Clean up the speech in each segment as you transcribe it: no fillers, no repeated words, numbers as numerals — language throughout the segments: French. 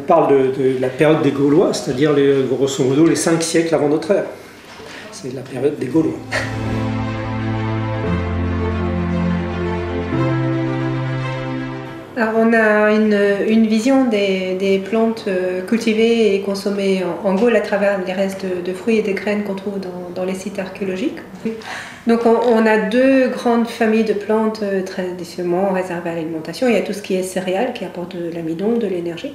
parle de la période des Gaulois, c'est-à-dire grosso modo les 5 siècles avant notre ère. C'est la période des Gaulois. Alors on a une vision des plantes cultivées et consommées en Gaule à travers les restes de fruits et de graines qu'on trouve dans les sites archéologiques. Donc on a 2 grandes familles de plantes traditionnellement réservées à l'alimentation. Il y a tout ce qui est céréales qui apporte de l'amidon, de l'énergie.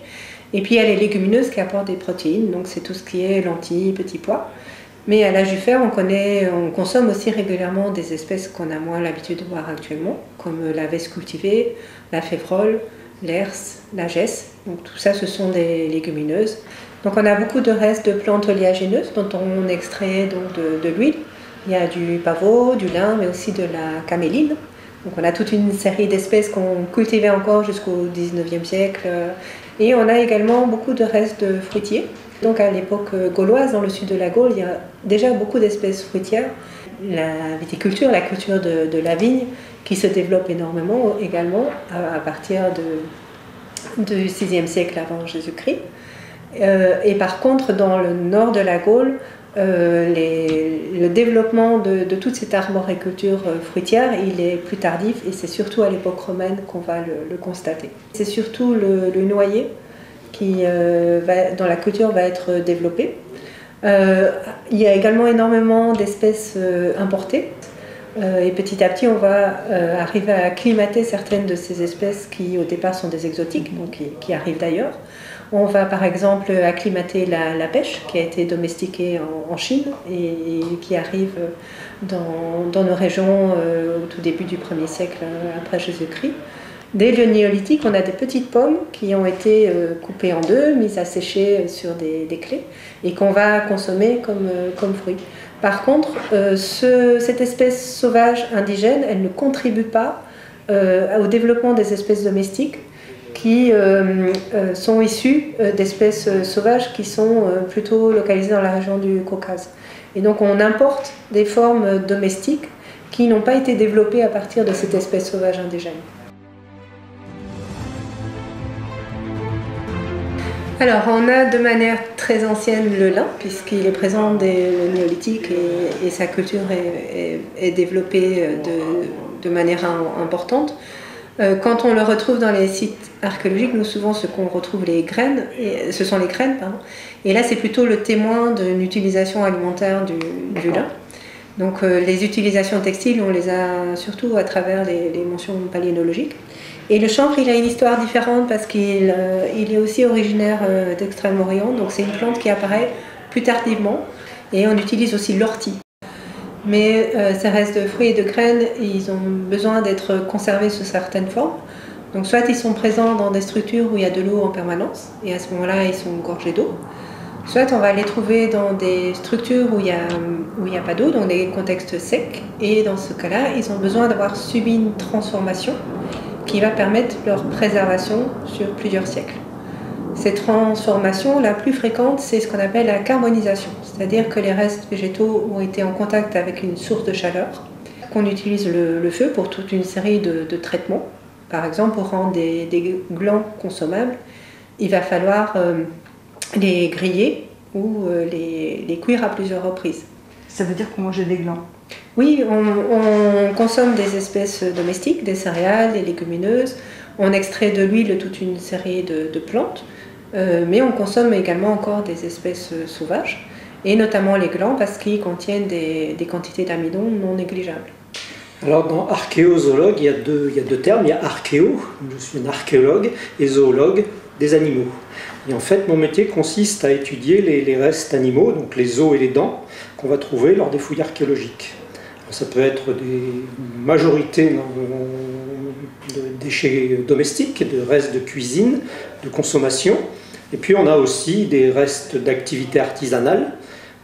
Et puis il y a les légumineuses qui apportent des protéines, donc c'est tout ce qui est lentilles, petits pois. Mais à l'âge du fer, on consomme aussi régulièrement des espèces qu'on a moins l'habitude de voir actuellement, comme la vesse cultivée, la févrole, l'herse, la gesse. Donc tout ça, ce sont des légumineuses. Donc on a beaucoup de restes de plantes oléagineuses dont on extrait donc de l'huile. Il y a du pavot, du lin, mais aussi de la caméline. Donc on a toute une série d'espèces qu'on cultivait encore jusqu'au 19e siècle. Et on a également beaucoup de restes de fruitiers. Donc à l'époque gauloise, dans le sud de la Gaule, il y a déjà beaucoup d'espèces fruitières. La viticulture, la culture de la vigne, qui se développe énormément également à partir du 6e siècle avant Jésus-Christ. Et par contre, dans le nord de la Gaule, le développement de toute cette arboriculture fruitière, il est plus tardif et c'est surtout à l'époque romaine qu'on va le constater. C'est surtout le noyer qui, dont la culture va être développée. Il y a également énormément d'espèces importées. Et petit à petit, on va arriver à acclimater certaines de ces espèces qui, au départ, sont des exotiques, donc qui arrivent d'ailleurs. On va, par exemple, acclimater la pêche, qui a été domestiquée en Chine et qui arrive dans nos régions au tout début du 1er siècle après Jésus-Christ. Dès le néolithique, on a des petites pommes qui ont été coupées en 2, mises à sécher sur des claies et qu'on va consommer comme fruit. Par contre, cette espèce sauvage indigène, elle ne contribue pas au développement des espèces domestiques qui sont issues d'espèces sauvages qui sont plutôt localisées dans la région du Caucase. Et donc on importe des formes domestiques qui n'ont pas été développées à partir de cette espèce sauvage indigène. Alors, on a de manière très ancienne le lin, puisqu'il est présent dès le néolithique et sa culture est développée de manière importante. Quand on le retrouve dans les sites archéologiques, nous souvent ce qu'on retrouve ce sont les graines, pardon. Et là c'est plutôt le témoin d'une utilisation alimentaire du lin. Donc les utilisations textiles, on les a surtout à travers les mentions paléontologiques. Et le chanvre, il a une histoire différente parce qu'il est aussi originaire d'Extrême-Orient, donc c'est une plante qui apparaît plus tardivement. Et on utilise aussi l'ortie. Mais ces restes de fruits et de graines, ils ont besoin d'être conservés sous certaines formes. Donc soit ils sont présents dans des structures où il y a de l'eau en permanence, et à ce moment-là, ils sont gorgés d'eau. Soit on va les trouver dans des structures où il n'y a pas d'eau, dans des contextes secs. Et dans ce cas-là, ils ont besoin d'avoir subi une transformation qui va permettre leur préservation sur plusieurs siècles. Cette transformation, la plus fréquente, c'est ce qu'on appelle la carbonisation, c'est-à-dire que les restes végétaux ont été en contact avec une source de chaleur, qu'on utilise le feu pour toute une série de traitements. Par exemple, pour rendre des glands consommables, il va falloir les griller ou les cuire à plusieurs reprises. Ça veut dire qu'on mange des glands? Oui, on consomme des espèces domestiques, des céréales, des légumineuses. On extrait de l'huile toute une série de plantes, mais on consomme également encore des espèces sauvages, et notamment les glands parce qu'ils contiennent des quantités d'amidon non négligeables. Alors dans archéozoologue, il y a deux termes. Il y a archéo, je suis un archéologue, et zoologue, des animaux. Et en fait, mon métier consiste à étudier les restes animaux, donc les os et les dents, qu'on va trouver lors des fouilles archéologiques. Alors, ça peut être des majorités de déchets domestiques, de restes de cuisine, de consommation. Et puis on a aussi des restes d'activités artisanales,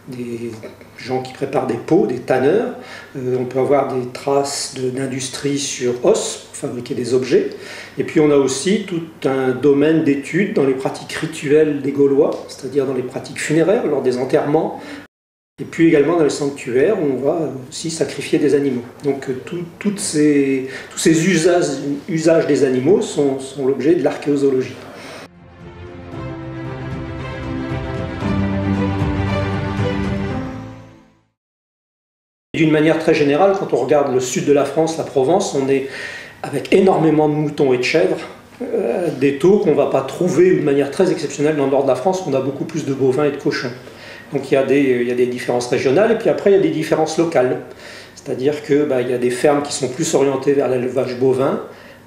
des gens qui préparent des pots, des tanneurs. On peut avoir des traces d'industrie sur os pour fabriquer des objets. Et puis on a aussi tout un domaine d'études dans les pratiques rituelles des Gaulois, c'est-à-dire dans les pratiques funéraires, lors des enterrements. Et puis également dans les sanctuaires où on va aussi sacrifier des animaux. Donc tous ces usages des animaux sont l'objet de l'archéozoologie. D'une manière très générale, quand on regarde le sud de la France, la Provence, on est avec énormément de moutons et de chèvres, des taux qu'on ne va pas trouver de manière très exceptionnelle dans le nord de la France, où on a beaucoup plus de bovins et de cochons. Donc il y a des différences régionales, et puis après il y a des différences locales. C'est-à-dire qu'il y a des fermes qui sont plus orientées vers l'élevage bovin,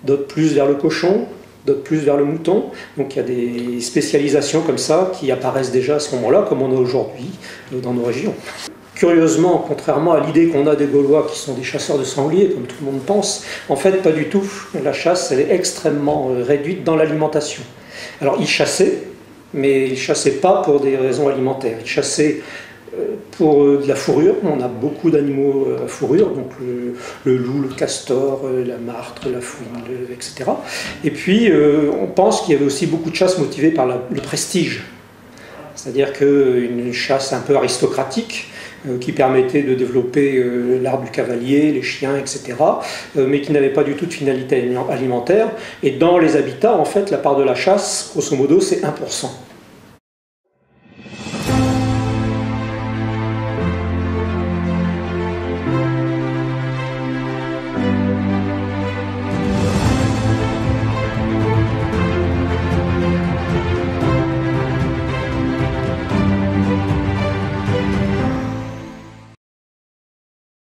d'autres plus vers le cochon, d'autres plus vers le mouton. Donc il y a des spécialisations comme ça qui apparaissent déjà à ce moment-là, comme on a aujourd'hui dans nos régions. Curieusement, contrairement à l'idée qu'on a des Gaulois qui sont des chasseurs de sangliers, comme tout le monde pense, en fait pas du tout. La chasse, elle est extrêmement réduite dans l'alimentation. Alors ils chassaient, mais ils ne chassaient pas pour des raisons alimentaires. Ils chassaient pour de la fourrure. On a beaucoup d'animaux à fourrure, donc le loup, le castor, la martre, la fouine, etc. Et puis on pense qu'il y avait aussi beaucoup de chasse motivée par le prestige. C'est-à-dire qu'une chasse un peu aristocratique, qui permettait de développer l'art du cavalier, les chiens, etc., mais qui n'avait pas du tout de finalité alimentaire. Et dans les habitats, en fait, la part de la chasse, grosso modo, c'est 1%.